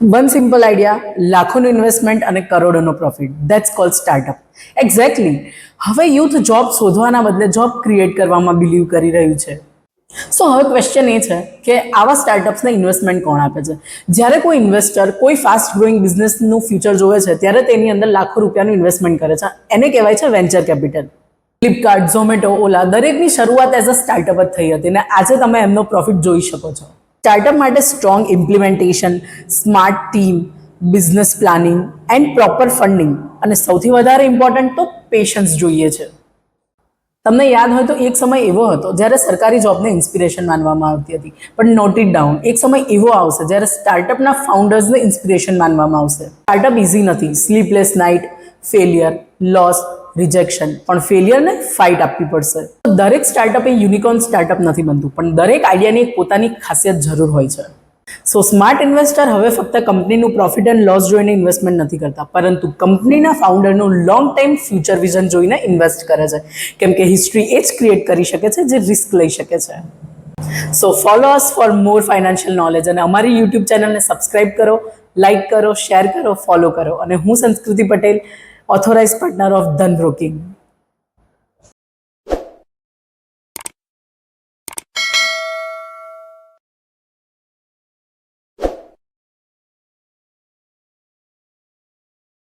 One simple idea, લાખોનું investment અને કરોડોનો profit. That's called startup. Exactly. હવે યુથ જોબ શોધવાના બદલે જોબ ક્રિએટ કરવામાં બિલીવ કરી રહ્યું છે. સો હવે ક્વેશ્ચન એ છે કે આવા સ્ટાર્ટઅપ્સને ઇન્વેસ્ટમેન્ટ કોણ આપે છે? જ્યારે કોઈ ઇન્વેસ્ટર કોઈ ફાસ્ટ ગ્રોઈંગ બિઝનેસનું ફ્યુચર જોવે છે ત્યારે તેની અંદર લાખો રૂપિયાનું ઇન્વેસ્ટમેન્ટ કરે છે. એને કહેવાય છે વેન્ચર કેપિટલ. ફ્લિપકાર્ટ, ઝોમેટો, ઓલા દરેકની શરૂઆત એઝ અ સ્ટાર્ટઅપ જ થઈ હતી અને આજે તમે એમનો પ્રોફિટ જોઈ શકો છો. સ્ટાર્ટઅપ માટે strong implementation, smart team, business planning and proper funding અને સૌથી વધારે ઇમ્પોર્ટન્ટ તો પેશન્સ જોઈએ છે. તમને યાદ હોય તો એક સમય એવો હતો જ્યારે સરકારી જોબને ઇન્સ્પિરેશન માનવામાં આવતી હતી, પણ નોટ ઇટ ડાઉન, એક સમય એવો આવશે જ્યારે સ્ટાર્ટઅપના ફાઉન્ડર્સને ઇન્સ્પિરેશન માનવામાં આવશે. સ્ટાર્ટઅપ ઇઝી નથી. Sleepless night, failure, loss, rejection, પણ ફેલિયરને ફાઇટ આપવી પડશે. દરેક સ્ટાર્ટઅપ એ યુનિકોર્ન સ્ટાર્ટઅપ નથી બનતું, પણ દરેક આઈડિયાની એક પોતાની ખાસિયત જરૂર હોય છે. સો સ્માર્ટ ઇન્વેસ્ટર હવે ફક્ત કંપનીનું પ્રોફિટ એન્ડ લોસ જોઈને ઇન્વેસ્ટમેન્ટ નથી કરતા, પરંતુ કંપનીના ફાઉન્ડરનું લોંગ ટાઈમ ફ્યુચર વિઝન જોઈને ઇન્વેસ્ટ કરે છે, કેમ કે હિસ્ટ્રી એ જ ક્રિએટ કરી શકે છે જે રિસ્ક લઈ શકે છે. So follow us for more financial knowledge અને અમારી યુટ્યુબ ચેનલને સબસ્ક્રાઇબ કરો, લાઇક કરો, શેર કરો, ફોલો કરો. અને હું સંસ્કૃતિ પટેલ, ઓથોરાઇઝ પાર્ટનર ઓફ ધન બ્રોકિંગ.